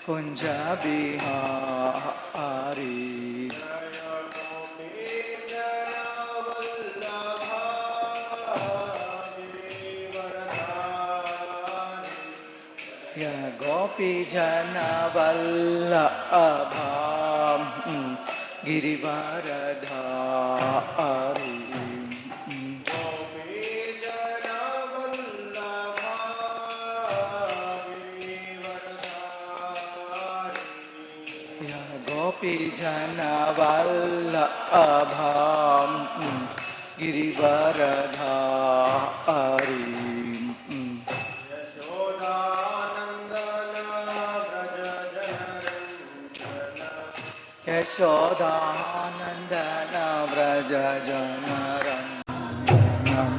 Kunja Bihari. Ya Gopi Jana Vallabham Girivaradhari. Gopi Jana Vallabham Girivaradhari. Yashodanandana Vraja Janarandanam.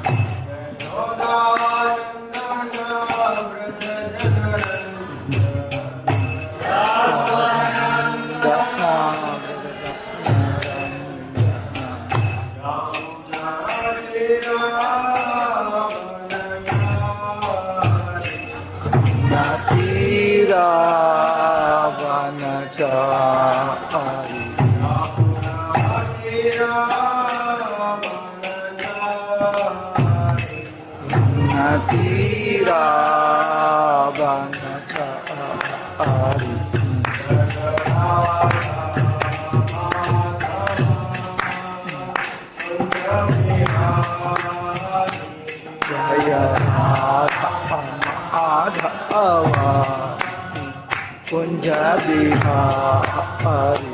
Kunja Bihari.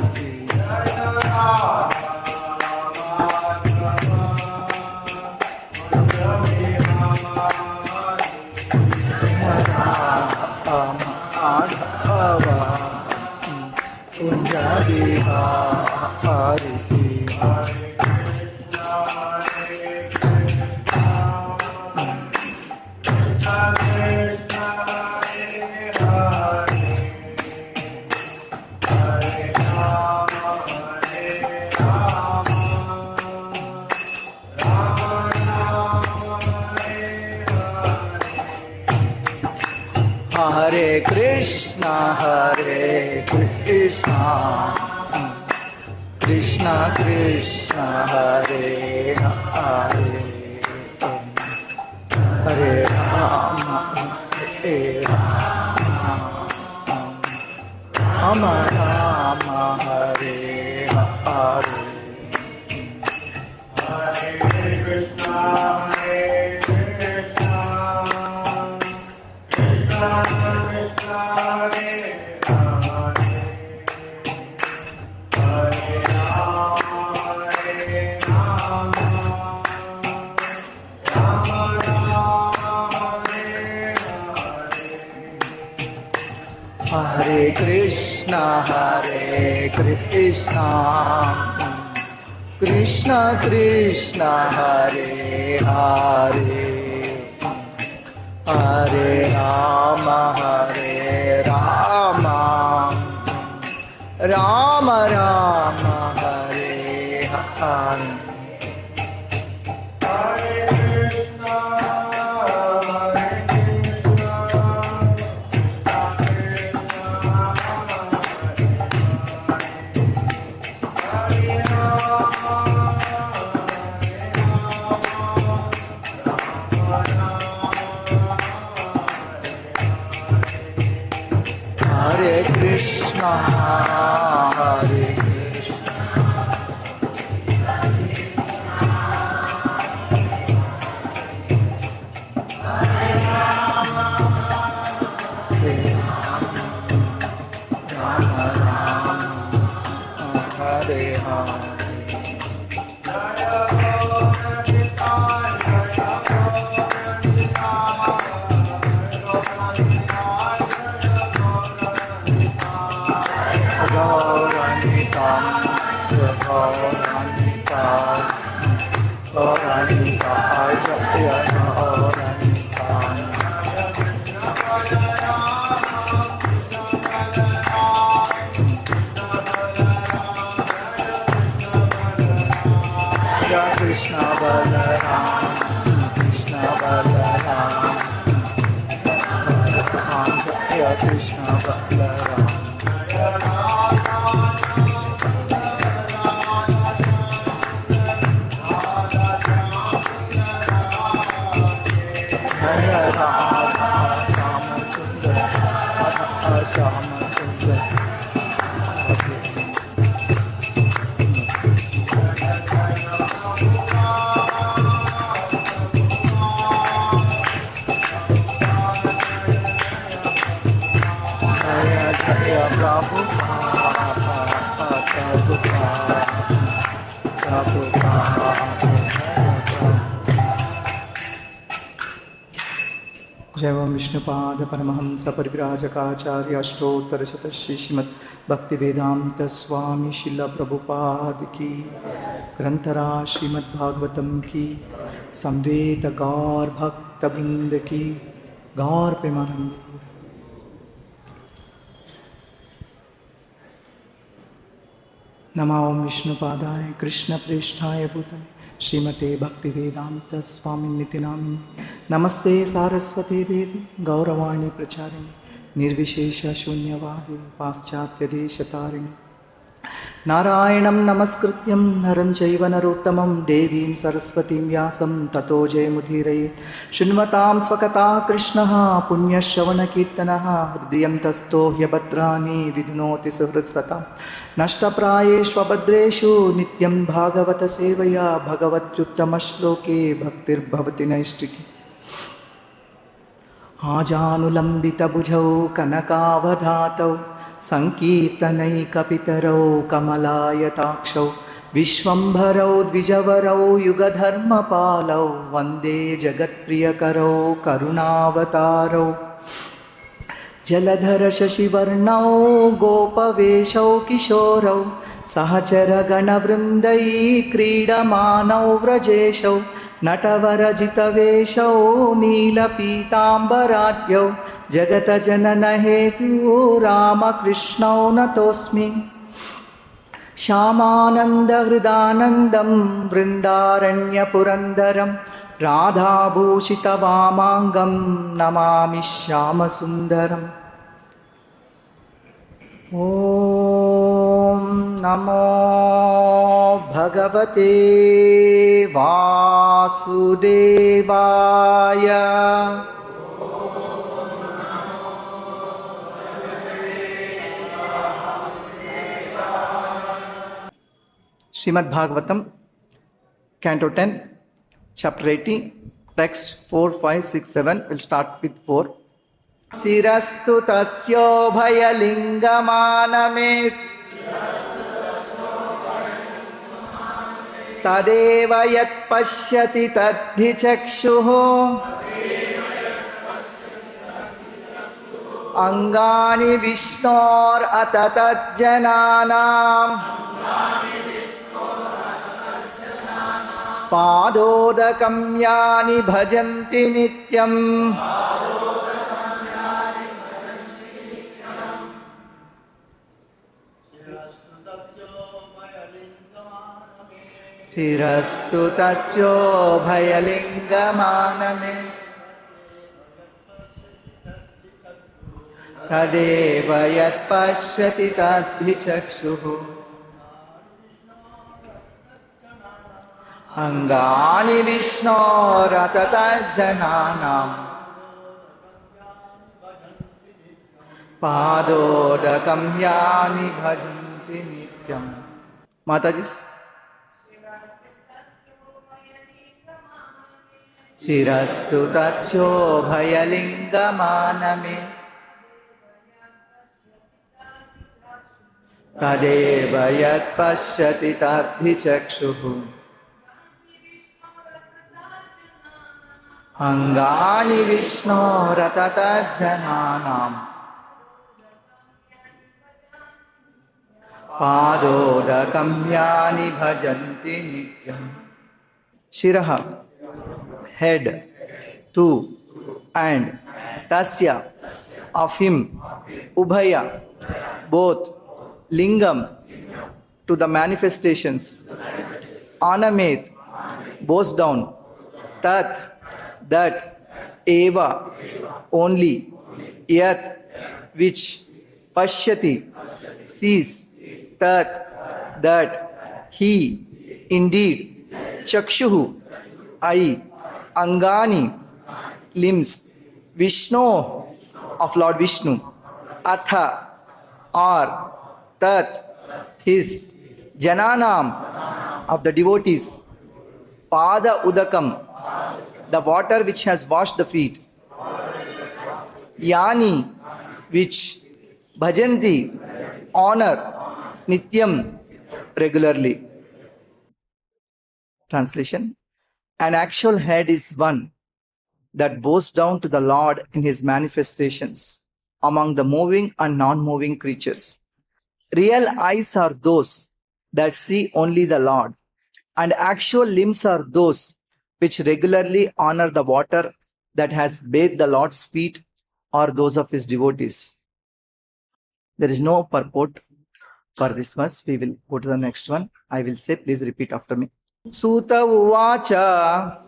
Kunja Bihari. Hare Krishna, Krishna Krishna, Hare Hare, Hare Rama, Rama Rama, Hare Hare. Hare Krishna, Krishna Krishna, Hare Hare, Hare Rama, Rama Rama, Hare Hare. Hare Krishna, Hare Krishna, Hare Rama, Rama Rama, Hare Hare. Krishna Balaram, Krishna Balaram, Krishna Krishna Balaram Jaya Radha Shama Sundar Radha Shama Sundar Jaya Vishnupada Paramahamsa Parivrajakaacharya Ashtottara Shataśrī Śrīmad Bhaktivedanta Swami Śrīla Prabhupada ki Grantara Śrīmad Bhāgavatam ki Samveta Gaur Bhakta Vrinda ki Gaur Premanand Namo Vishnupadaya Krishna Preshthaya Bhutale Srimate Bhaktivedanta Swami Nitinamini Namaste Saraswati Devi Gauravani Pracharini Nirvishesha Shunyavadi Paschatya Deshatarini Narayanam Namaskrityam Naram Chaiva Narottamam Devim Saraswatim Vyasam Tato Jayamudhiraye Shinvatam Swakata Krishnaha Punya Shravana Kirtanaha Hridayam Tasto Hyabhadrani Vidnoti Suhritsatam Nashtaprayeshva Bhadreshu Nityam Bhagavata Sevaya Bhagavatyuttama-shloke Bhaktir Bhavati Naistiki Ajanulambita Bhujau Kanakavadhatau Sankirtanaikapitaro Kamalayatakshav Vishwambharau Dvijavarau Yugadharmapalau Vande Jagatpriyakarau Karunavatarau Jaladhara Shashivarnau Gopaveshau Kishorau Sahachara Ganavrindai Kridamanau Vrajeshau Natavarajitaveshau Neelapitambaradhyau Jagata Janana Hetu Rama Krishnau Natosmi Shyamananda Hridanandam Vrindaranya Purandaram Radha Bhushita Vamangam Namami Shyama Sundaram Om Namo Bhagavate Vasudevaya Śrīmad Bhāgavatam, Canto 10, Chapter 80, text 4, 5, 6, 7. We'll start with 4. Sirastu tasyo bhayalingamanamit Tadeva yat pashyati tadhi chakshuho Angani vishnor atatat jananam Padodakam yani bhajanti nityam Sirastu tasyo bhayalingamaname Tadeva yat pashyati tadhi chakshuhu Angani Vishno Ratata Jananam Padodakam Yani Bhajanti Nityam Matajis Shirastu Tasyo Bhayalingamaname Tadeva Yat Pashyati Tadhi Chakshuhu Angani Vishno Ratata Jananam Padodakam Yani Bhajanti Nityam Shiraha head, tu and tasya of him, ubhaya both, lingam to the manifestations, anamet bows down, tat that, eva only, yat which pashyati, sees, tat, that, he, indeed, chakshuhu, eye, angani, limbs, Vishnu, of Lord Vishnu, atha, or, tat, his, jananam, of the devotees, pada udakam, the water which has washed the feet, yani, which, bhajanti, honor, nityam, regularly. Translation: an actual head is one that bows down to the Lord in his manifestations among the moving and non-moving creatures. Real eyes are those that see only the Lord, and actual limbs are those which regularly honor the water that has bathed the Lord's feet or those of his devotees. There is no purport for this verse. We will go to the next one. I will say, please repeat after me. Suta uvacha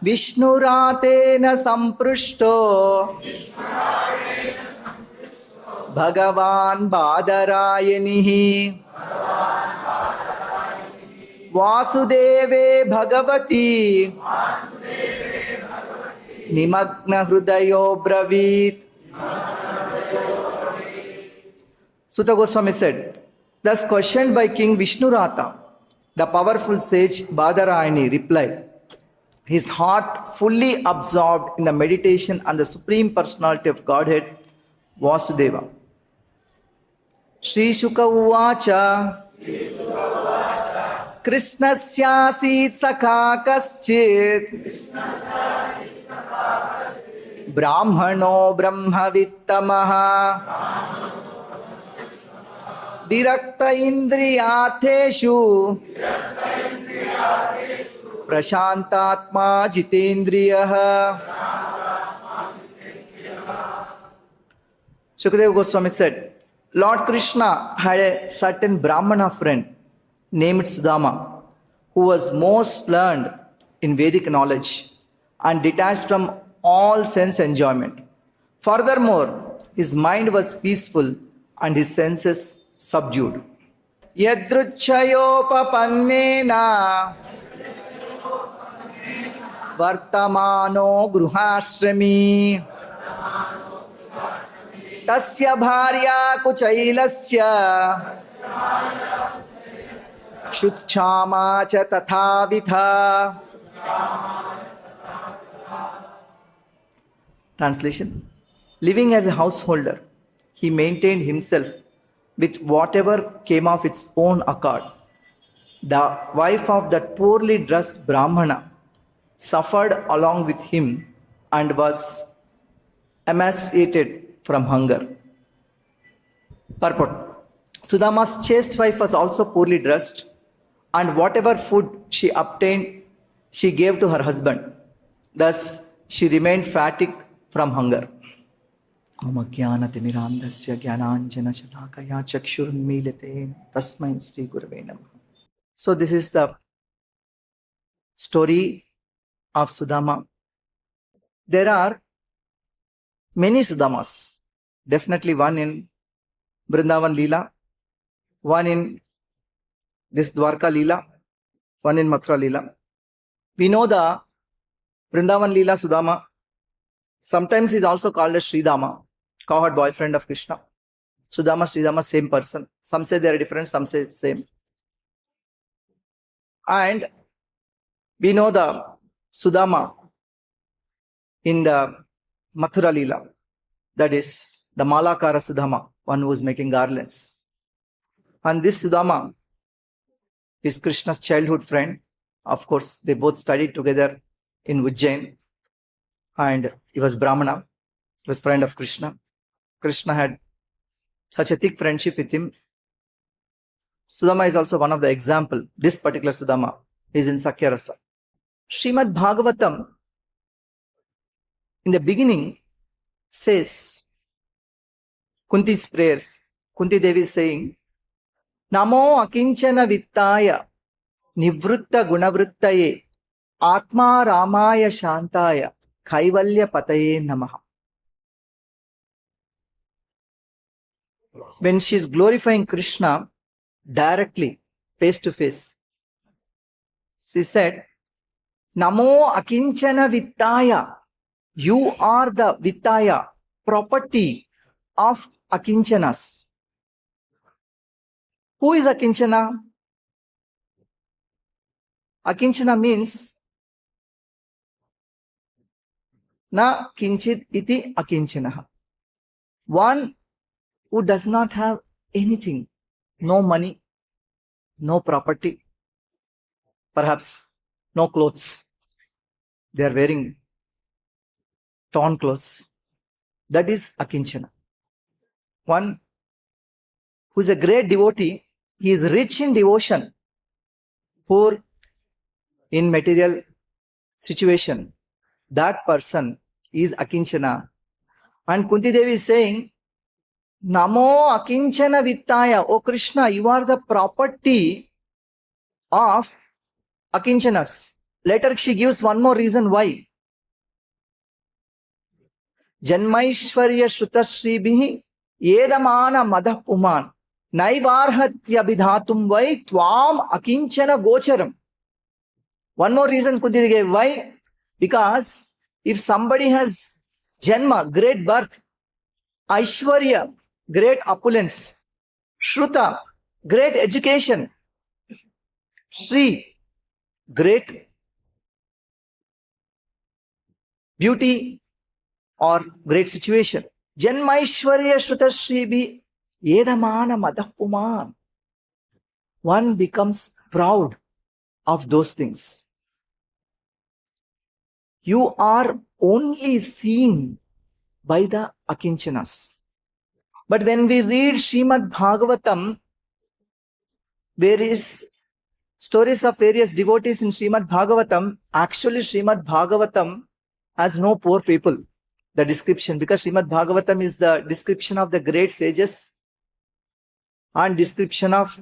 Vishnuratena samprishto Bhagavan Badarayanihi Vasudeve Bhagavati Nimagna Hrudayo Bravit. Suta Goswami said, thus questioned by King Vishnurata, the powerful sage Badarayani replied, his heart fully absorbed in the meditation on the Supreme Personality of Godhead, Vasudeva. Shri Shuka Uvacha Krishnasyasit Sakha Kaschit Brāhmaṇo Brahmavittamah Direkta Indriyateshu Prashantatma Jitendriyaha. Shukadeva Goswami said, Lord Krishna had a certain Brahmana friend named Sudama, who was most learned in Vedic knowledge and detached from all sense enjoyment. Furthermore, his mind was peaceful and his senses subdued. Yadruchayopapannena Vartamano Gruhashrami Tasya Bharya Kuchailasya Shutchama Cha Tathavitha. Translation: living as a householder, he maintained himself with whatever came of its own accord. The wife of that poorly dressed Brahmana suffered along with him and was emaciated from hunger. Purport: Sudama's chaste wife was also poorly dressed, and whatever food she obtained, she gave to her husband. Thus, she remained fatigued from hunger. So this is the story of Sudama. There are many Sudamas. Definitely one in Vrindavan Leela, one in this Dvaraka Leela, one in Mathura Leela. We know the Vrindavan Leela Sudama. Sometimes he is also called as Sridama, cowherd boyfriend of Krishna. Sudama, Sridama, same person. Some say they are different, some say same. And we know the Sudama in the Mathura Leela, that is the Malakara Sudama, one who is making garlands. And this Sudama is Krishna's childhood friend. Of course, they both studied together in Ujjain, and he was Brahmana, he was friend of Krishna. Krishna had such a thick friendship with him. Sudama is also one of the example. This particular Sudama is in Sakhya Rasa. Śrīmad Bhāgavatam in the beginning says, Kunti's prayers, Kunti Devi is saying, Namo akinchana vittaya nivrutta gunavruttaye atma ramaya shantaya kaivalya pataye namaha. when she is glorifying Krishna directly, face to face, she said, Namo akinchana vittaya. You are the vittaya, property of akinchanas. Who is akinchana? Akinchana means na kinchit iti akinchanaha. One who does not have anything, no money, no property, perhaps no clothes. They are wearing torn clothes. That is akinchana. One who is a great devotee, he is rich in devotion, poor in material situation. That person is akinchana. And Kunti Devi is saying, Namo akinchana vittaya. O Krishna, you are the property of akinchanas. Later she gives one more reason why. Janmaishwarya shrutashribhihi yedamana madha puman naivarhatya bidhatum vai tvam akinchana gocharam. One more reason Kunti Devi gave. Why? Because if somebody has janma, great birth, aishwarya, great opulence, shruta, great education, Shri, great beauty or great situation. Janmaishwarya Shrutashribhi Yedamana Madhapuman. One becomes proud of those things. You are only seen by the akinchanas. But when we read Śrīmad Bhāgavatam, there is stories of various devotees in Śrīmad Bhāgavatam. Actually, Śrīmad Bhāgavatam has no poor people. The description, because Śrīmad Bhāgavatam is the description of the great sages and description of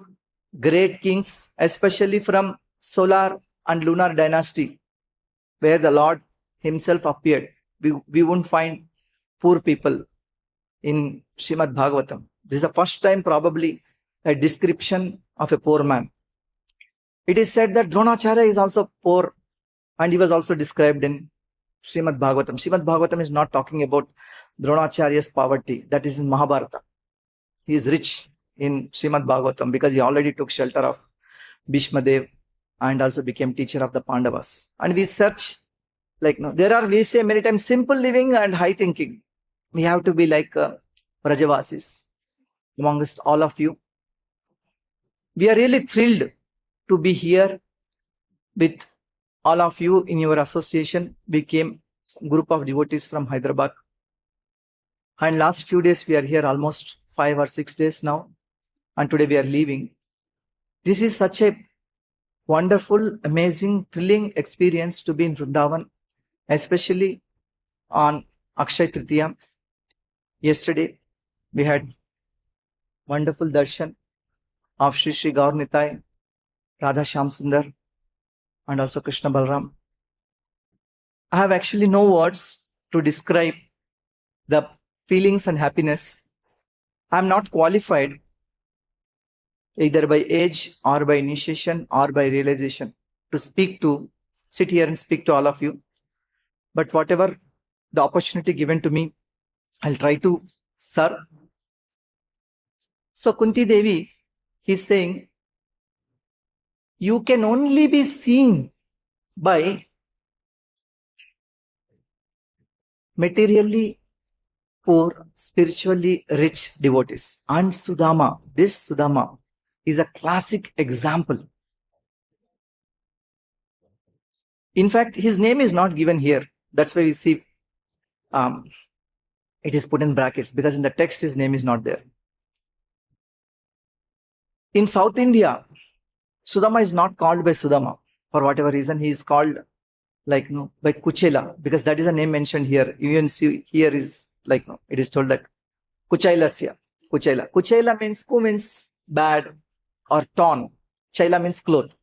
great kings, especially from solar and lunar dynasty, where the Lord himself appeared. We won't find poor people in Śrīmad Bhāgavatam. This is the first time probably a description of a poor man. It is said that Dronacharya is also poor and he was also described in Śrīmad Bhāgavatam. Śrīmad Bhāgavatam is not talking about Dronacharya's poverty. That is in Mahabharata. He is rich in Śrīmad Bhāgavatam because he already took shelter of Bhishma Dev and also became teacher of the Pandavas. And we search, we say many times simple living and high thinking. We have to be like Brajavasis amongst all of you. We are really thrilled to be here with all of you in your association. We came a group of devotees from Hyderabad. And last few days we are here almost 5 or 6 days now. And today we are leaving. This is such a wonderful, amazing, thrilling experience to be in Vrindavan, especially on Akshay Tritiya. Yesterday we had wonderful darshan of Shri Shri Gaur Nitai, Radha Shyam Sundar, and also Krishna Balram. I have actually no words to describe the feelings and happiness. I am not qualified either by age or by initiation or by realization to sit here and speak to all of you. But whatever the opportunity given to me, I'll try to serve. So Kunti Devi, he's saying, you can only be seen by materially poor, spiritually rich devotees. And Sudama, this Sudama is a classic example. In fact, his name is not given here. That's why we see it is put in brackets, because in the text his name is not there. In South India, Sudama is not called by Sudama. For whatever reason, he is called by Kuchela, because that is a name mentioned here. You can see here is it is told that Kuchailasya. Kuchela. Kuchela means ku means bad or torn. Chaila means cloth.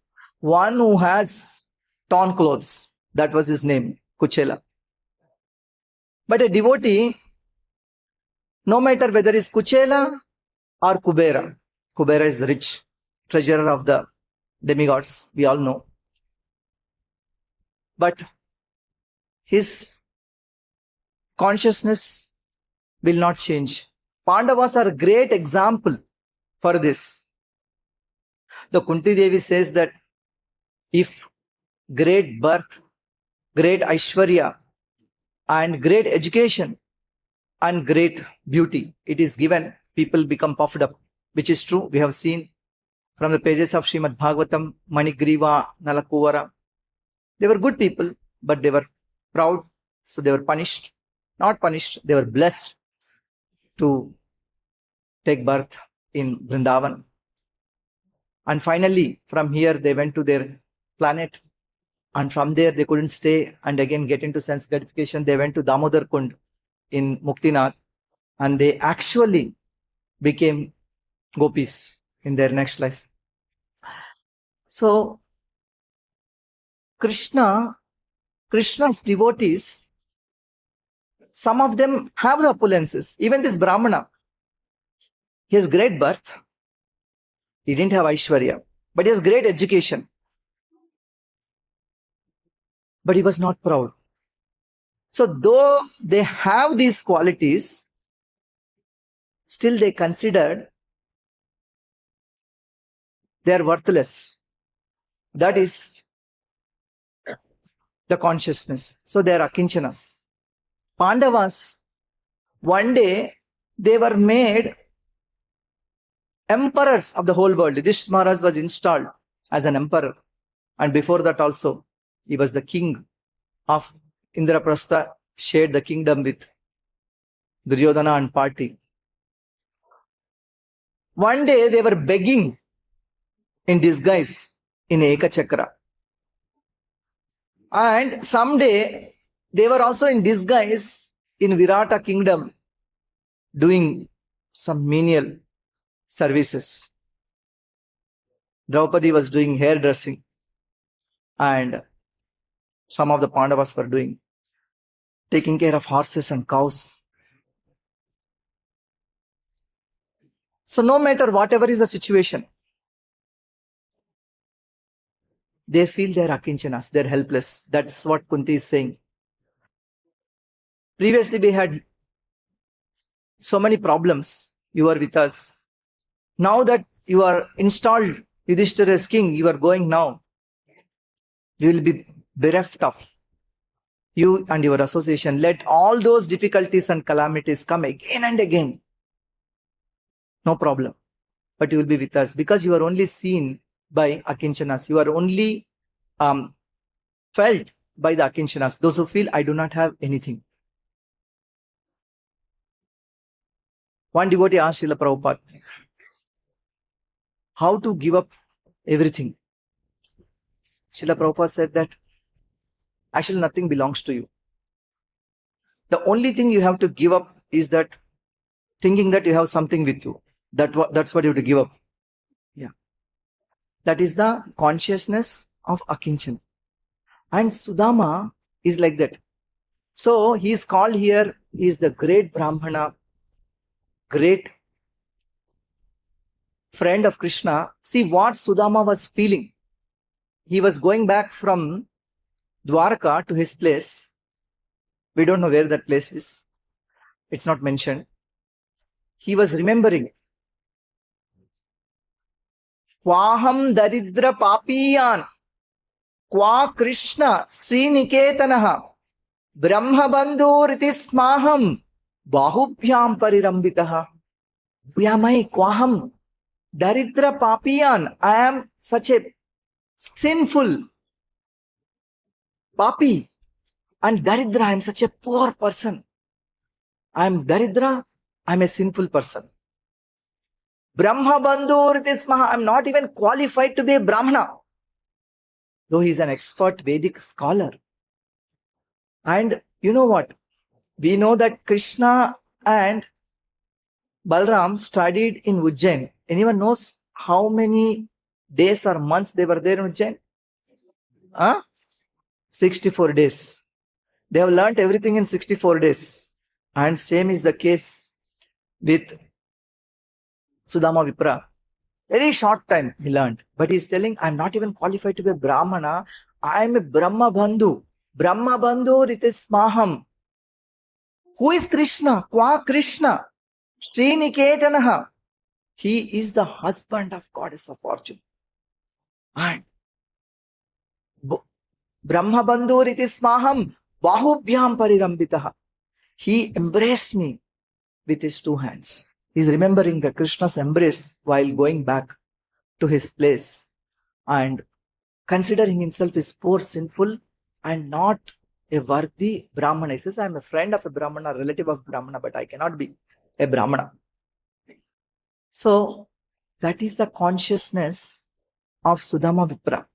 One who has torn clothes. That was his name, Kuchela. But a devotee, no matter whether it's Kuchela or Kubera. Kubera is the rich treasurer of the demigods, we all know. But his consciousness will not change. Pandavas are a great example for this. The Kunti Devi says that if great birth, great Aishwarya, and great education, and great beauty, it is given, people become puffed up, which is true. We have seen from the pages of Śrīmad Bhāgavatam, Manigriva, Nalakuvara. They were good people, but they were proud, so they were punished. Not punished, they were blessed to take birth in Vrindavan. And finally, from here, they went to their planet. And from there, they couldn't stay and again get into sense gratification. They went to Damodar Kund in Muktinath. And they actually became gopis in their next life. So, Krishna's devotees, some of them have the opulences. Even this brāhmaṇa, he has great birth. He didn't have Aishwarya, but he has great education. But he was not proud. So though they have these qualities, still they considered they are worthless. That is the consciousness. So they are akinchanas. Pandavas, one day they were made emperors of the whole world. Yudhishthira Maharaj was installed as an emperor. And before that also, he was the king of Indraprastha, shared the kingdom with Duryodhana and party. One day they were begging in disguise in Ekachakra. And someday they were also in disguise in Virata kingdom doing some menial services. Draupadi was doing hairdressing and some of the Pandavas were taking care of horses and cows. So no matter whatever is the situation, they feel they are akinchanas, they are helpless. That's what Kunti is saying. Previously we had so many problems. You are with us. Now that you are installed Yudhishthira as king, you are going now. We will be bereft of you and your association. Let all those difficulties and calamities come again and again. No problem. But you will be with us because you are only seen by akinchanas. You are only felt by the akinchanas. Those who feel, I do not have anything. One devotee asked Srila Prabhupada, how to give up everything? Srila Prabhupada said that actually nothing belongs to you. The only thing you have to give up is that thinking that you have something with you. That's what you have to give up. Yeah. That is the consciousness of akinchana. And Sudama is like that. So he is called here, he is the great brāhmaṇa, great friend of Krishna. See what Sudama was feeling. He was going back from Dvaraka to his place. We don't know where that place is. It's not mentioned. He was remembering. Kvaham daridra papiyan, kwa Krishna Sriniketanaha, Brahma bandhuriti smaham, bahubhyam parirambitaha. Who am I? Kvaham daridra papiyan. I am such a sinful papi. And daridra, I am such a poor person. I am daridra, I am a sinful person. Brahma bandhur tismaha, I am not even qualified to be a brāhmaṇa. Though he is an expert Vedic scholar. And you know what? We know that Krishna and Balram studied in Ujjain. Anyone knows how many days or months they were there in Ujjain? 64 days. They have learnt everything in 64 days. And same is the case with Sudama Vipra. Very short time he learned. But he's telling, I'm not even qualified to be a brāhmaṇa. I'm a Brahma Bandhu. Brahma Bandhu ritis maham. Who is Krishna? Kwa Krishna? Sriniketanaha. He is the husband of goddess of fortune. And Brahma Bandhu ritis maham. Bahubhyam parirambitaha. He embraced me with his two hands. He's remembering the Krishna's embrace while going back to his place and considering himself as poor, sinful, and not a worthy brāhmaṇa. He says, I'm a friend of a brāhmaṇa, relative of brāhmaṇa, but I cannot be a brāhmaṇa. So, that is the consciousness of Sudama Vipra.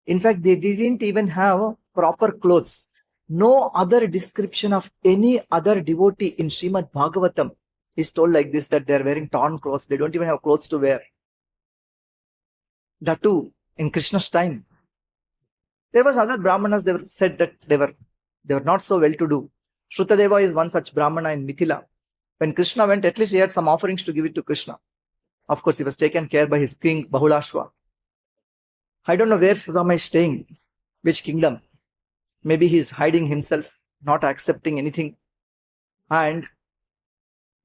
In fact, they didn't even have proper clothes. No other description of any other devotee in Śrīmad Bhāgavatam is told like this, that they are wearing torn clothes. They don't even have clothes to wear. That too, in Krishna's time. There was other brāhmanas, they said that they were not so well-to-do. Shrutadeva is one such brāhmana in Mithila. When Krishna went, at least he had some offerings to give it to Krishna. Of course, he was taken care by his king, Bahulashva. I don't know where Sudama is staying, which kingdom. Maybe he is hiding himself, not accepting anything. And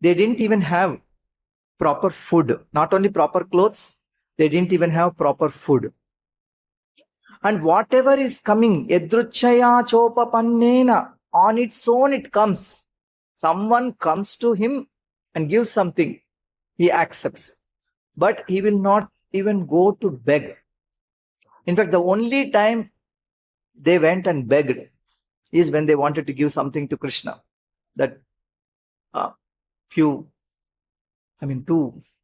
they didn't even have proper food. Not only proper clothes, they didn't even have proper food. And whatever is coming, yadruchaya chopapannena, on its own it comes. Someone comes to him and gives something, he accepts. But he will not even go to beg. In fact, the only time they went and begged is when they wanted to give something to Krishna. That 2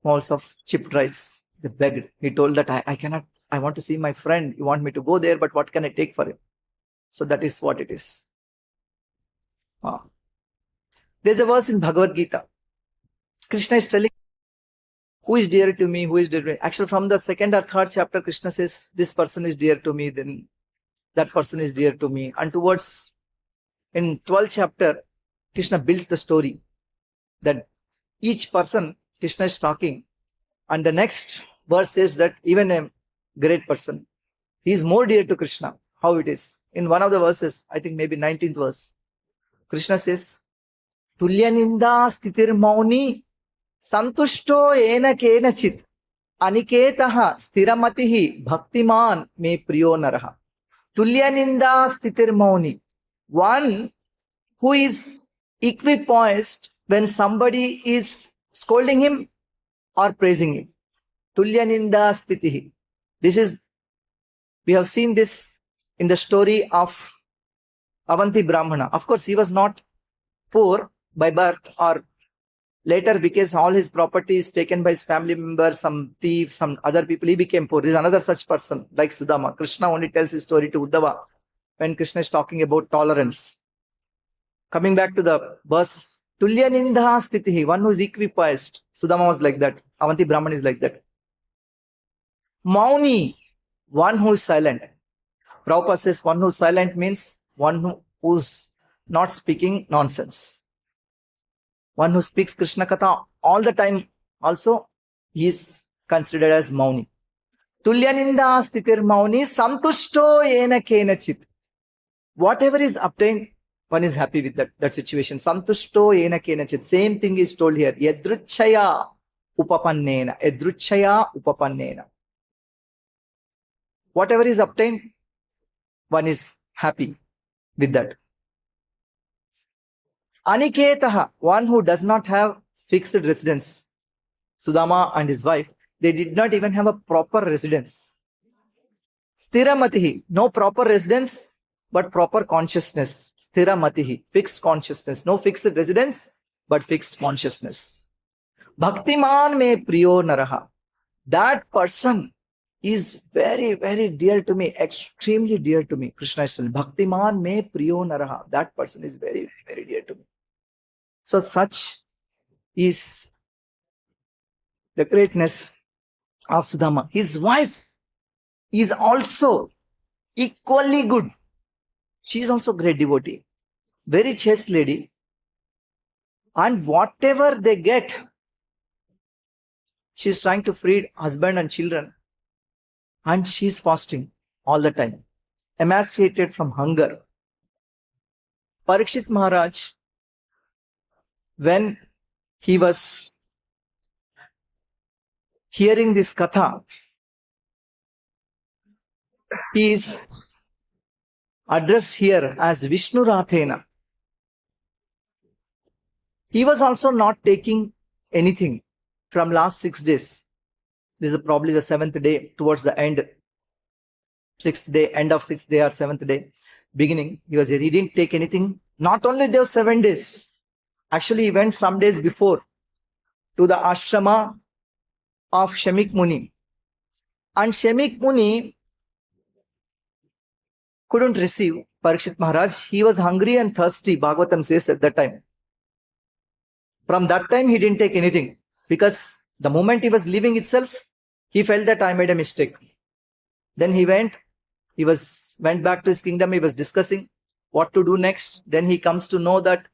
balls of chipped rice, they begged. He told that I cannot, I want to see my friend. You want me to go there, but what can I take for him? So that is what it is. There's a verse in Bhagavad Gita. Krishna is telling, who is dear to me, who is dear to me. Actually, from the 2nd or 3rd chapter, Krishna says, this person is dear to me, then that person is dear to me. And towards, in 12th chapter, Krishna builds the story that each person, Krishna is talking. And the next verse says that even a great person, he is more dear to Krishna. How it is. In one of the verses, I think maybe 19th verse, Krishna says, Tulyaninda stitir mauni santushto ena kenachit aniketaha stiramatihi bhaktiman me priyo naraha. Tulyaninda stitir mauni. One who is equipoised when somebody is scolding him or praising him. Tulyaninda stitihi. We have seen this in the story of Avanti Brahmana. Of course, he was not poor by birth or later because all his property is taken by his family members, some thieves, some other people, he became poor. There is another such person like Sudama. Krishna only tells his story to Uddhava when Krishna is talking about tolerance. Coming back to the verse, Tulyaninda stitihi, one who is equipoised. Sudama was like that. Avanti Brahman is like that. Mauni, one who is silent. Prabhupada says one who is silent means one who's not speaking nonsense. One who speaks Krishna Katha all the time also is considered as Mauni. Tulyaninda stitir Mauni santushto ena kenachit. Whatever is obtained, one is happy with that situation. Santushto ena kenachit. Same thing is told here. Yadruchaya upapannena. Yadruchaya upapannena. Whatever is obtained, one is happy with that. Aniketaha, one who does not have fixed residence. Sudama and his wife, they did not even have a proper residence. Stiramatihi, no proper residence, but proper consciousness. Stiramatihi, fixed consciousness. No fixed residence, but fixed consciousness. Bhaktiman me priyo naraha. That person is very, very dear to me, extremely dear to me. Krishna is saying, Bhaktiman me priyo naraha. That person is very, very, very dear to me. So such is the greatness of Sudama. His wife is also equally good. She is also great devotee. Very chaste lady. And whatever they get, She's trying to free husband and children. And she's fasting all the time, emaciated from hunger. Parikshit Maharaj, when he was hearing this katha, he is addressed here as Vishnu Rathena. He was also not taking anything from last 6 days. This is probably the 7th day, towards the end. 6th day, end of 6th day or 7th day, beginning. He didn't take anything. Not only those 7 days. Actually, he went some days before to the ashrama of Sriman Muni. And Sriman Muni couldn't receive Parikshit Maharaj. He was hungry and thirsty, Bhagavatam says at that time. From that time, he didn't take anything. Because the moment he was leaving itself, he felt that I made a mistake. Then he went back to his kingdom. He was discussing what to do next. Then he comes to know that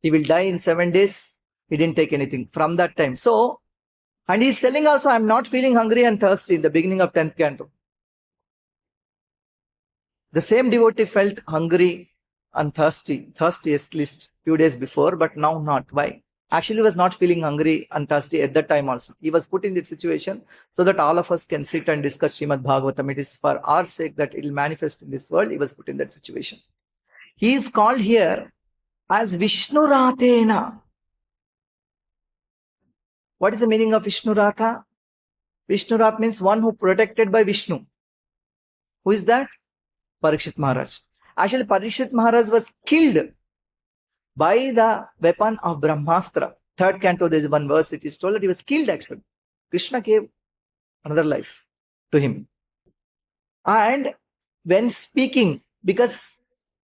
he will die in 7 days. He didn't take anything from that time. So, and he's telling also, I'm not feeling hungry and thirsty in the beginning of 10th canto. The same devotee felt hungry and thirsty at least few days before, but now not. Why? Actually, he was not feeling hungry and thirsty at that time also. He was put in this situation so that all of us can sit and discuss Śrīmad Bhāgavatam. It is for our sake that it will manifest in this world. He was put in that situation. He is called here as Vishnu Rathena. What is the meaning of Vishnu Ratha? Vishnu Rath means one who protected by Vishnu. Who is that? Parikshit Maharaj. Actually, Parikshit Maharaj was killed by the weapon of Brahmastra. 3rd canto, there is one verse, it is told that he was killed actually. Krishna gave another life to him. And when speaking, because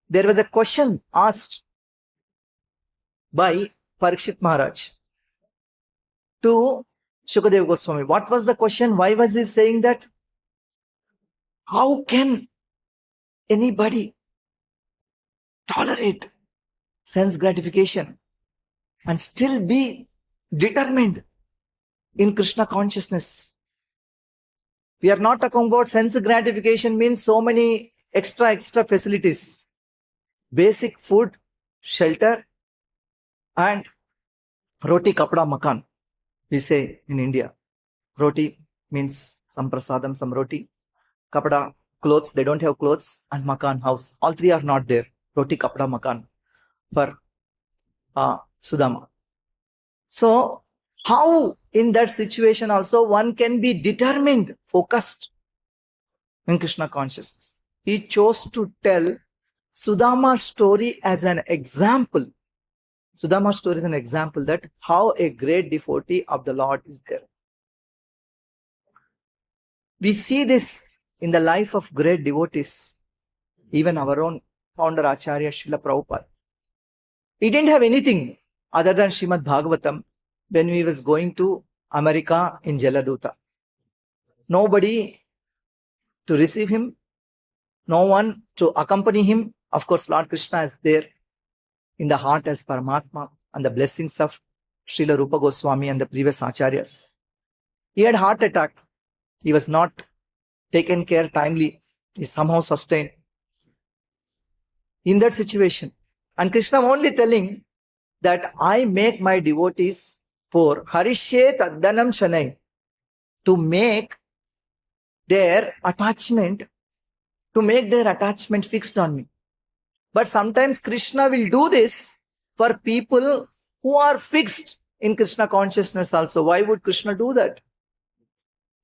there was a question asked by Parikshit Maharaj to Shukadeva Goswami. What was the question? Why was he saying that? How can anybody tolerate sense gratification and still be determined in Krishna consciousness? We are not talking about sense gratification means so many extra facilities. Basic food, shelter, and roti kapda makan. We say in India, roti means some prasadam, some roti. Kapda, clothes, they don't have clothes, and makan, house. All three are not there. Roti, kapda, makan for Sudama. So, how in that situation also one can be determined, focused in Krishna consciousness? He chose to tell Sudama's story as an example. Sudama's story is an example that how a great devotee of the Lord is there. We see this in the life of great devotees. Even our own founder Acharya Srila Prabhupada. He didn't have anything other than Śrīmad Bhāgavatam when he was going to America in Jaladuta. Nobody to receive him, no one to accompany him. Of course, Lord Krishna is there in the heart as Paramatma, and the blessings of Srila Rupa Goswami and the previous Acharyas. He had heart attack. He was not taken care timely. He somehow sustained. In that situation, and Krishna only telling that I make my devotees poor, Harishe Taddanam Shanai, to make their attachment fixed on me. But sometimes Krishna will do this for people who are fixed in Krishna consciousness also. Why would Krishna do that?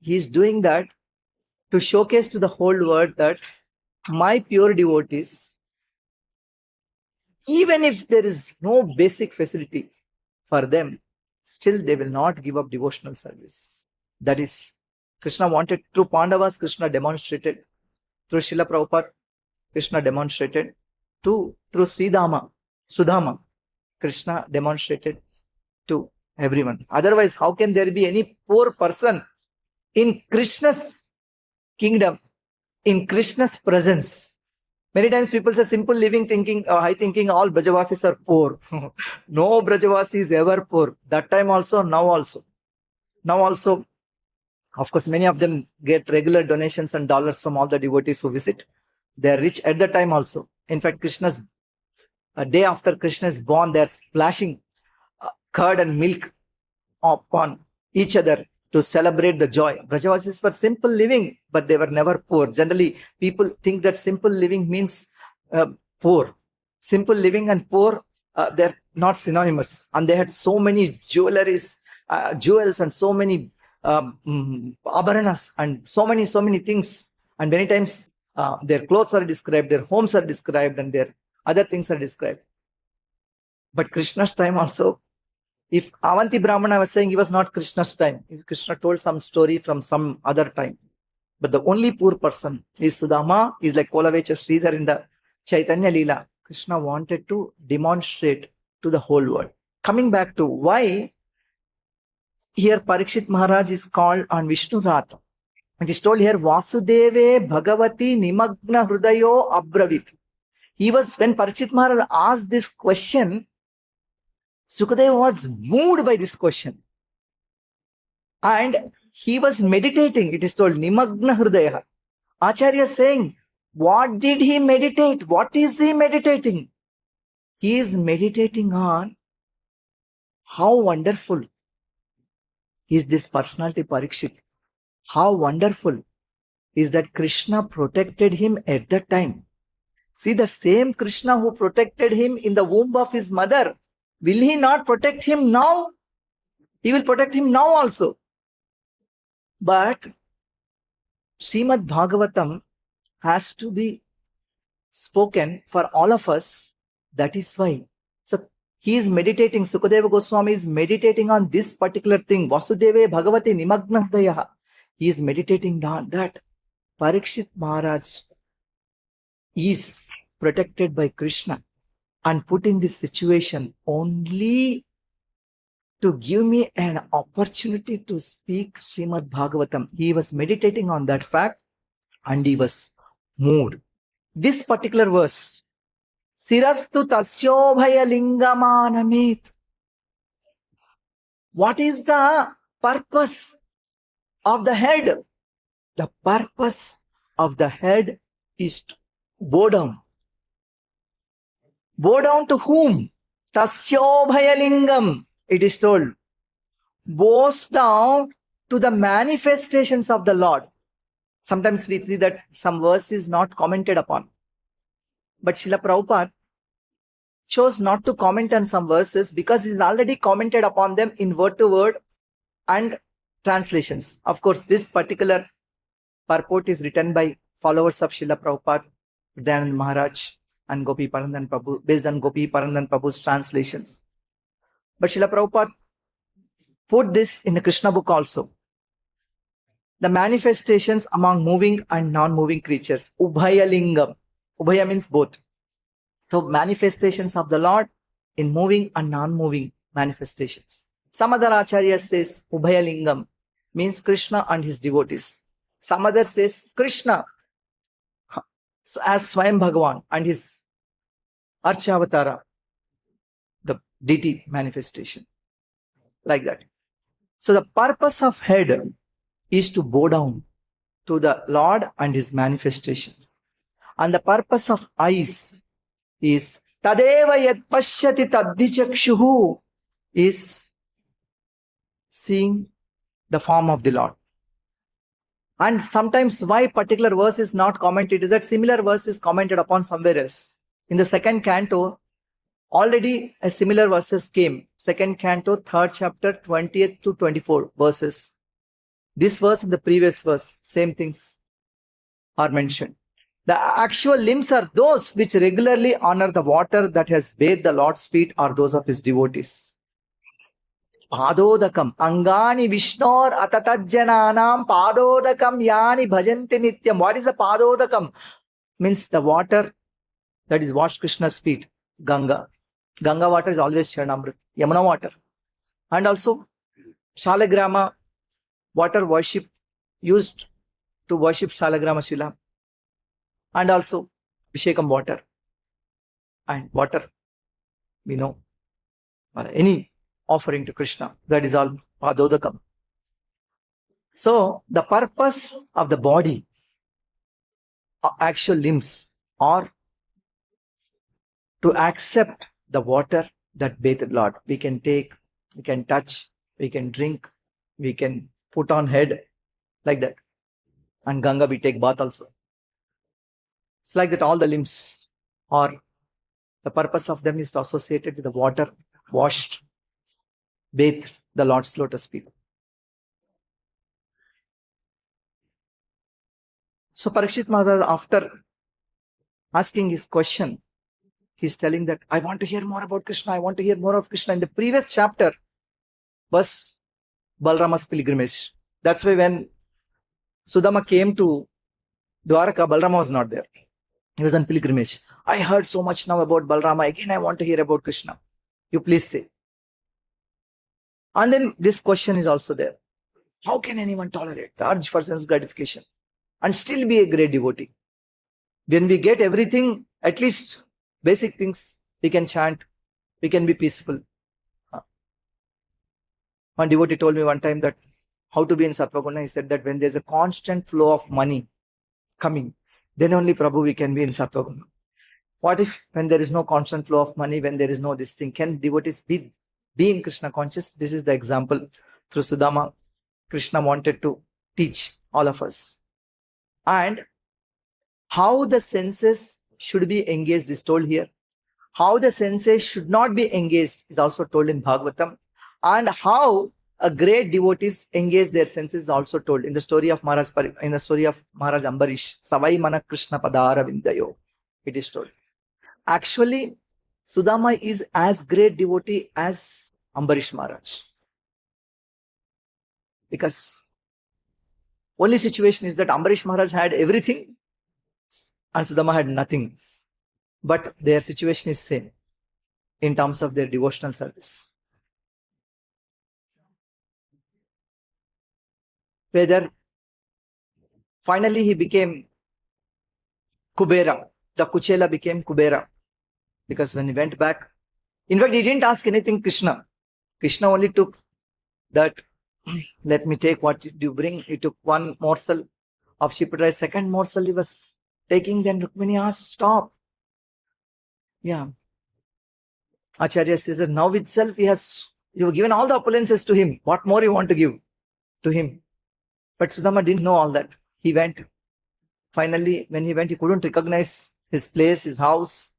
He is doing that to showcase to the whole world that my pure devotees, even if there is no basic facility for them, still they will not give up devotional service. That is, Krishna wanted. Through Pandavas, Krishna demonstrated. Through Srila Prabhupada, Krishna demonstrated. Through Sudama, Krishna demonstrated to everyone. Otherwise, how can there be any poor person in Krishna's kingdom, in Krishna's presence? Many times people say simple living thinking, high thinking, all Brajavasis are poor. No Brajavasi is ever poor. That time also, now also. Now also, Of course, many of them get regular donations and dollars from all the devotees who visit. They are rich at the time also. In fact, Krishna's a day after Krishna is born, they are splashing curd and milk upon each other to celebrate the joy. Brajavasis were simple living, but they were never poor. Generally, people think that simple living means poor. Simple living and poor, they're not synonymous. And they had so many jewelries, jewels, and so many abharanas, and so many things. And many times their clothes are described, their homes are described, and their other things are described. But Krishna's time also, if Avanti Brahmana was saying, it was not Krishna's time. Krishna told some story from some other time. But the only poor person is Sudama, is like Kolavecha Sridhar in the Chaitanya Leela. Krishna wanted to demonstrate to the whole world. Coming back to why here Parikshit Maharaj is called on Vishnu Ratha. And he is told here, Vasudeve Bhagavati Nimagna Hrudayo Abravit. He was, when Parikshit Maharaj asked this question, Sukadeva was moved by this question. And he was meditating. It is told, Nimagna Hridaya. Acharya is saying, what did he meditate? What is he meditating? He is meditating on how wonderful is this personality Parikshit. How wonderful is that Krishna protected him at that time. See, the same Krishna who protected him in the womb of his mother, will he not protect him now? He will protect him now also. But Śrīmad Bhāgavatam has to be spoken for all of us. That is why. So he is meditating, Sukadeva Goswami is meditating on this particular thing. Vasudeve Bhagavati Nimagna Hridaya. He is meditating on that. Parikshit Maharaj is protected by Krishna and put in this situation only to give me an opportunity to speak Śrīmad Bhāgavatam. He was meditating on that fact and he was moved. This particular verse, Sirastu tasyobhaya lingamanamit. What is the purpose of the head? The purpose of the head is to bow down. Bow down to whom? Tasyobhaya lingam. It is told, bows down to the manifestations of the Lord. Sometimes we see that some verse is not commented upon. But Srila Prabhupada chose not to comment on some verses because he's already commented upon them in word to word and translations. Of course, this particular purport is written by followers of Srila Prabhupada, Dayanand Maharaj and Gopi Parandan Prabhu, based on Gopi Parandan Prabhu's translations. But Srila Prabhupada put this in the Krishna book also. The manifestations among moving and non-moving creatures. Ubhaya lingam. Ubhaya means both. So manifestations of the Lord in moving and non-moving manifestations. Some other acharyas says Ubhaya lingam means Krishna and his devotees. Some other says Krishna as Swayam Bhagavan and his Archavatara, the deity manifestation. Like that. So the purpose of head is to bow down to the Lord and his manifestations. And the purpose of eyes is Tadeva yat pashyati taddichakshuhu, is seeing the form of the Lord. And sometimes why particular verse is not commented is that similar verse is commented upon somewhere else. In the second canto, already a similar verses came. Second canto, third chapter, 20th to 24 verses. This verse and the previous verse, same things are mentioned. The actual limbs are those which regularly honor the water that has bathed the Lord's feet, are those of his devotees. Padodakam, Angani Vishnor Atatajjananam Padodakam Yani Bhajanti Nityam. What is the Padodakam? Means the water that is washed Krishna's feet. Ganga. Ganga water is always Charanamrit. Yamuna water. And also Shalagrama water worship used to worship Shalagrama Shila. And also Abhishekam water. And water, we know, any offering to Krishna, that is all Padodakam. So the purpose of the body, actual limbs, are to accept the water that bathed Lord. We can take, we can touch, we can drink, we can put on head, like that. And Ganga, we take bath also. It's like that all the limbs are, the purpose of them is associated with the water, washed, bathed the Lord's lotus feet. So Parikshit Maharaj, after asking his question, he's telling that I want to hear more about Krishna, I want to hear more of Krishna. In the previous chapter was Balarama's pilgrimage. That's why when Sudama came to Dvaraka, Balarama was not there. He was on pilgrimage. I heard so much now about Balarama. Again, I want to hear about Krishna. You please say. And then this question is also there. How can anyone tolerate the urge for sense gratification and still be a great devotee? When we get everything, at least basic things, we can chant, we can be peaceful. One devotee told me one time that how to be in Sattva Guna. He said that when there's a constant flow of money coming, then only Prabhu we can be in Sattva Guna. What if when there is no constant flow of money, when there is no this thing, can devotees be in Krishna conscious? This is the example through Sudama Krishna wanted to teach all of us. And how the senses should be engaged is told here. How the senses should not be engaged is also told in Bhagavatam. And how a great devotees engage their senses is also told in the story of Maharaj Ambarish. Savai mana Krishna padara vindayo. It is told. Actually, Sudama is as great devotee as Ambarish Maharaj. Because only situation is that Ambarish Maharaj had everything and Sudama had nothing. But their situation is same in terms of their devotional service. Whether finally he became Kubera, the Kuchela became Kubera. Because when he went back, in fact, he didn't ask anything Krishna. Krishna only took that, let me take what did you bring. He took one morsel of shepherd rice. Second morsel he was taking, then Rukmini asked, stop. Yeah. Acharya says that now itself you have given all the opulences to him. What more you want to give to him? But Sudama didn't know all that. He went. Finally, when he went, he couldn't recognize his place, his house,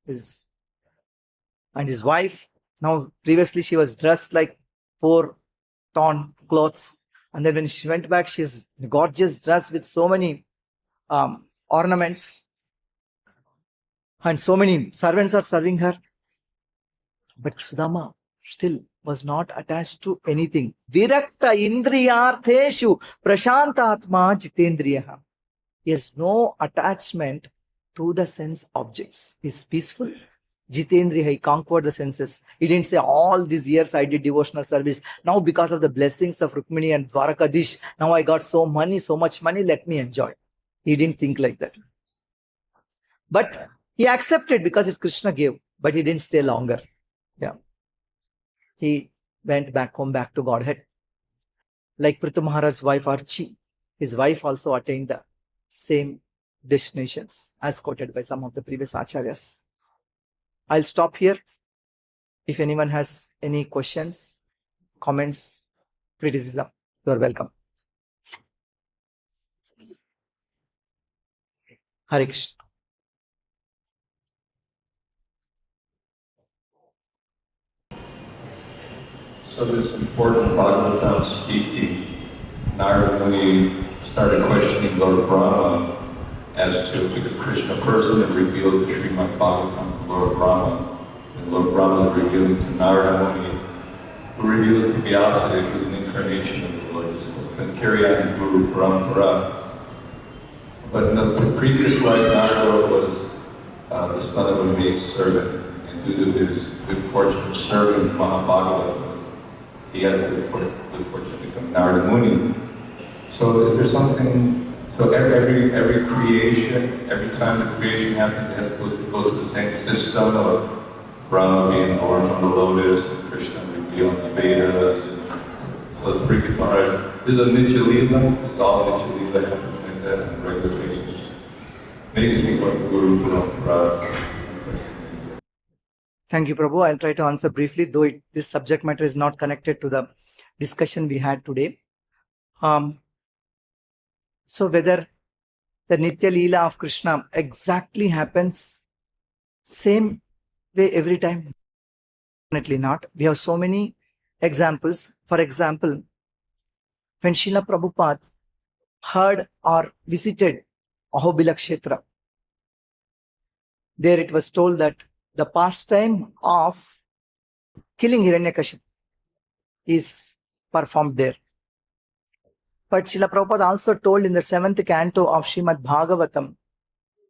and his wife. Now, previously she was dressed like poor torn clothes. And then when she went back, she's gorgeous dress with so many ornaments. And so many servants are serving her. But Sudama still was not attached to anything. Virakta indriyartheshu prashantatma jitendriyaha. He has no attachment to the sense objects. He is peaceful. Jitendriya, he conquered the senses. He didn't say, all these years I did devotional service. Now because of the blessings of Rukmini and Dvarakadish, now I got so much money, let me enjoy. He didn't think like that. But he accepted because it's Krishna gave, but he didn't stay longer. Yeah. He went back home, back to Godhead. Like Prithu Maharaj's wife Archi, his wife also attained the same destinations as quoted by some of the previous acharyas. I'll stop here. If anyone has any questions, comments, criticism, you are welcome. Hare Krishna. So this important Bhagavatam speaking, Narada Muni started questioning Lord Brahma as to, because Krishna personally revealed the Śrīmad Bhāgavatam to Lord Brahma, and Lord Brahma is revealing to Narada Muni, who revealed to Vyasa, it was an incarnation of the Lord, just can carry on in Guru Parampara. But in the previous life, Narada was the son of a maid servant, and due to his good fortune of serving Mahabhagavata, he had the good fortune to become Narada Muni. So is there something, so every creation, every time the creation happens, it has to go through the same system of Brahma being born from the lotus, and Krishna revealing the Vedas, and So the freaking Maharaj, this is a Nitya Leela, it's all Nitya Leela happening like that on a regular basis. Makes me what Guru Parampara. Thank you, Prabhu. I'll try to answer briefly, though this subject matter is not connected to the discussion we had today. So whether the Nitya Leela of Krishna exactly happens same way every time? Definitely not. We have so many examples. For example, when Srila Prabhupada heard or visited Ahobila Kshetra, there it was told that the pastime of killing Hiranyakashipu is performed there. But Srila Prabhupada also told in the 7th canto of Śrīmad Bhāgavatam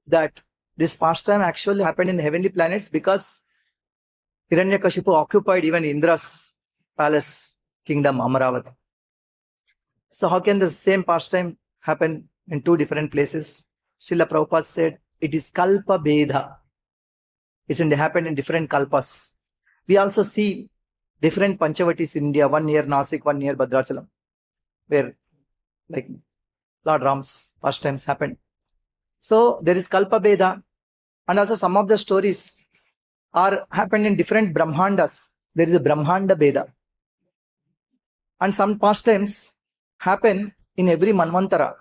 that this pastime actually happened in heavenly planets because Hiranyakashipu occupied even Indra's palace kingdom, Amaravati. So how can the same pastime happen in two different places? Srila Prabhupada said it is kalpa bedha. It happened in different kalpas. We also see different Panchavatis in India, one near Nasik, one near Bhadrachalam, where like Lord Ram's pastimes happened. So there is kalpa beda, and also some of the stories are happened in different brahmandas. There is a brahmanda beda, and some pastimes happen in every manvantara,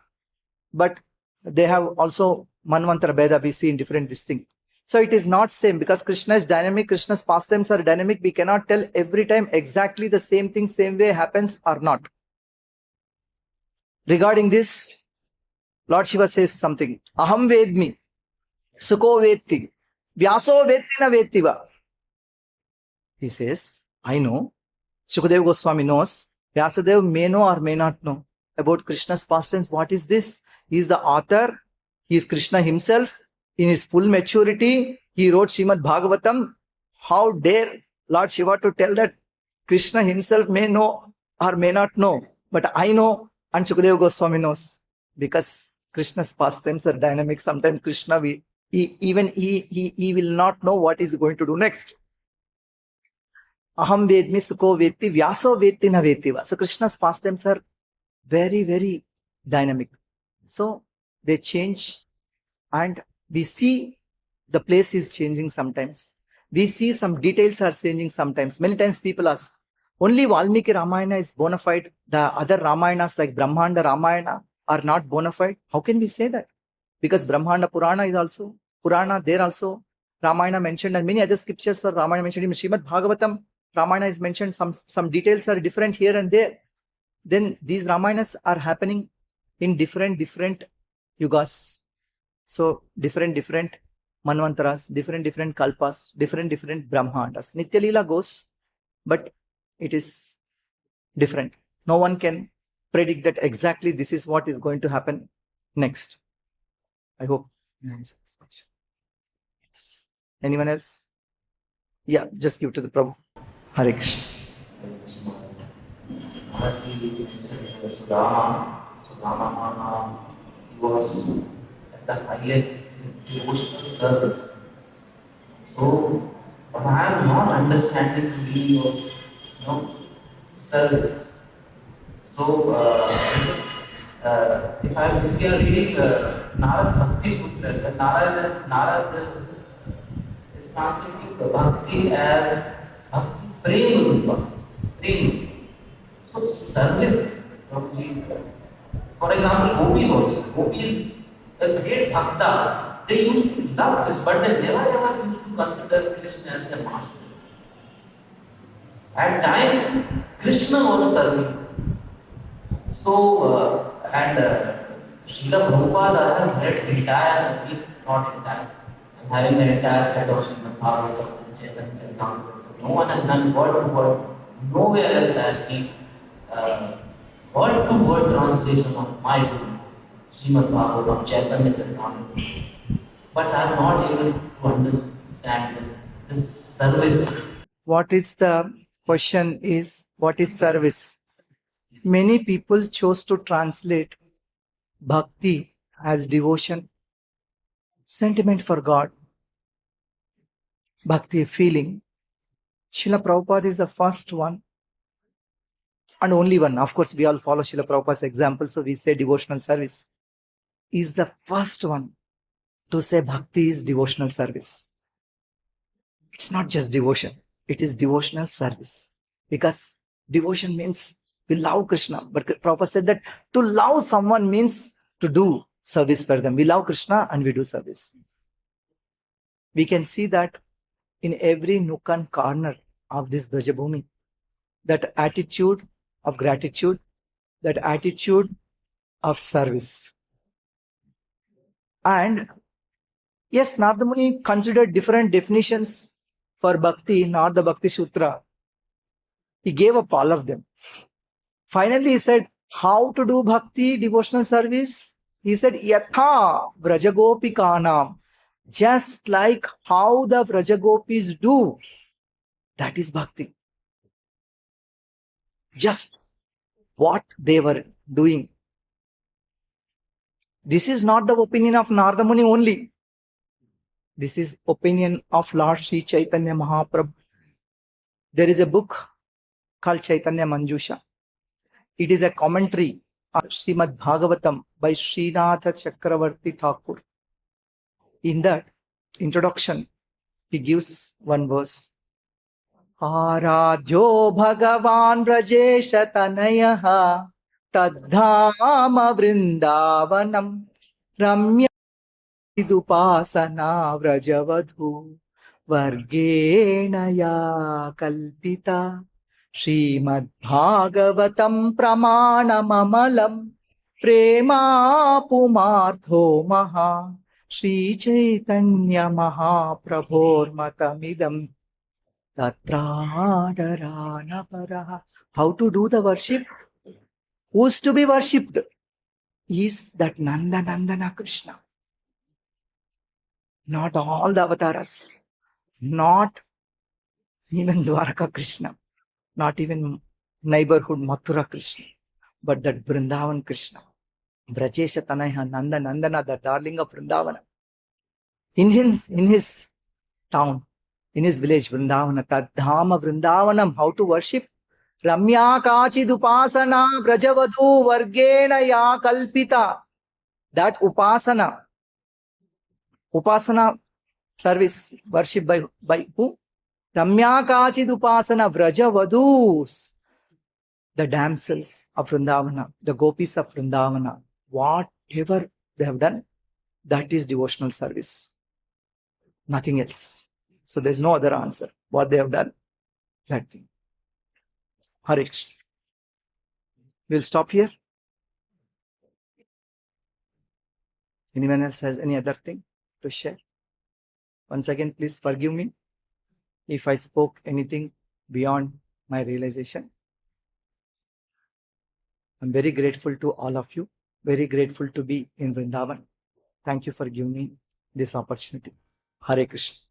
but they have also manvantara beda we see in different distinct. So it is not same because Krishna is dynamic, Krishna's pastimes are dynamic. We cannot tell every time exactly the same thing, same way happens or not. Regarding this, Lord Shiva says something. Aham vedmi, sukho vetti, vyaso vettina vettiva. He says, I know. Shukadeva Goswami knows. Vyasadeva may know or may not know about Krishna's pastimes. What is this? He is the author. He is Krishna himself. In his full maturity, he wrote Śrīmad Bhāgavatam. How dare Lord Shiva to tell that Krishna himself may know or may not know. But I know and Shukadeva Goswami knows. Because Krishna's pastimes are dynamic. Sometimes Krishna, he will not know what he's going to do next. Aham vedmi sukho vetti vyaso vetti na vettiva. So Krishna's pastimes are very, very dynamic. So they change and we see the place is changing sometimes. We see some details are changing sometimes. Many times people ask, only Valmiki Ramayana is bona fide. The other Ramayanas like Brahmanda Ramayana are not bona fide. How can we say that? Because Brahmanda Purana is also, Purana there also, Ramayana mentioned and many other scriptures are Ramayana mentioned. In Śrīmad Bhāgavatam, Ramayana is mentioned. Some details are different here and there. Then these Ramayanas are happening in different yugas. So different manvantaras, different kalpas, different brahmandas. Nitya Leela goes, but it is different. No one can predict that exactly this is what is going to happen next. I hope you answered this question. Yes. Anyone else? Yeah, just give to the Prabhu. Hare Krishna. Sudama, he was at the highest devotional service. So, but I am not understanding the meaning of, service. So, if we are reading Narad Bhakti Sutras, Narad is translating Bhakti as Bhakti Prema Rupa. So, service, Prabhuji. For example, gopis also. Gopis, the great bhaktas, they used to love Krishna, but they never ever used to consider Krishna as their master. At times, Krishna was serving. So, Srila Prabhupada, I have read entire, not entire. I'm having the entire set of Śrīmad Bhāgavatam and Chaitanya. No one has done word to word. Nowhere else I have seen word to word translation of my goodness. Śrīmad Bhāgavatam, Chaitanya. But I am not able to understand this service. What is the question is, what is service? Many people chose to translate bhakti as devotion, sentiment for God, bhakti, feeling. Srila Prabhupada is the first one and only one, of course, we all follow Srila Prabhupada's example, so we say devotional service, is the first one to say bhakti is devotional service. It's not just devotion, it is devotional service. Because devotion means we love Krishna. But Prabhupada said that to love someone means to do service for them. We love Krishna and we do service. We can see that in every nook and corner of this Brajabhumi, that attitude of gratitude, that attitude of service. And yes, Narada Muni considered different definitions for bhakti in Narada Bhakti Sutra. He gave up all of them. Finally, he said, how to do bhakti, devotional service? He said, Yatha Vrajagopikanam. Just like how the Vrajagopis do. That is bhakti. Just what they were doing. This is not the opinion of Narada Muni only. This is opinion of Lord Sri Chaitanya Mahaprabhu. There is a book called Chaitanya Manjusha. It is a commentary on Śrīmad Bhāgavatam by Srinath Chakravarti Thakur. In that introduction, he gives one verse. Aradhyo Bhagavan Vrajesha Tanayaha Tadhama Vrindavanam Ramya Vidupasana Vrajavadhu Vargenaya Kalpita Śrīmad Bhāgavatam Pramāṇamamalam Prema Pumartho Maha Shri Chaitanya Mahaprabhor Matamidam Tatradarana Paraha. How to do the worship? Who is to be worshipped? Is that Nandana Krishna. Not all the avatars. Not even Dvaraka Krishna. Not even neighborhood Mathura Krishna. But that Vrindavan Krishna. Brajesha Tanaya Nandana, the darling of Vrindavana. In his town, in his village, Vrindavana, Tadhama Vrindavanam, how to worship? Ramya Kachi Dupasana Vrajavadhu Vargena Ya Kalpita. That Upasana service, worship by who? Ramya Kachi Dupasana Vrajavadhus. The damsels of Vrindavana, the gopis of Vrindavana, whatever they have done, that is devotional service. Nothing else. So there's no other answer. What they have done, that thing. Hare Krishna. We'll stop here. Anyone else has any other thing to share? Once again, please forgive me if I spoke anything beyond my realization. I'm very grateful to all of you. Very grateful to be in Vrindavan. Thank you for giving me this opportunity. Hare Krishna.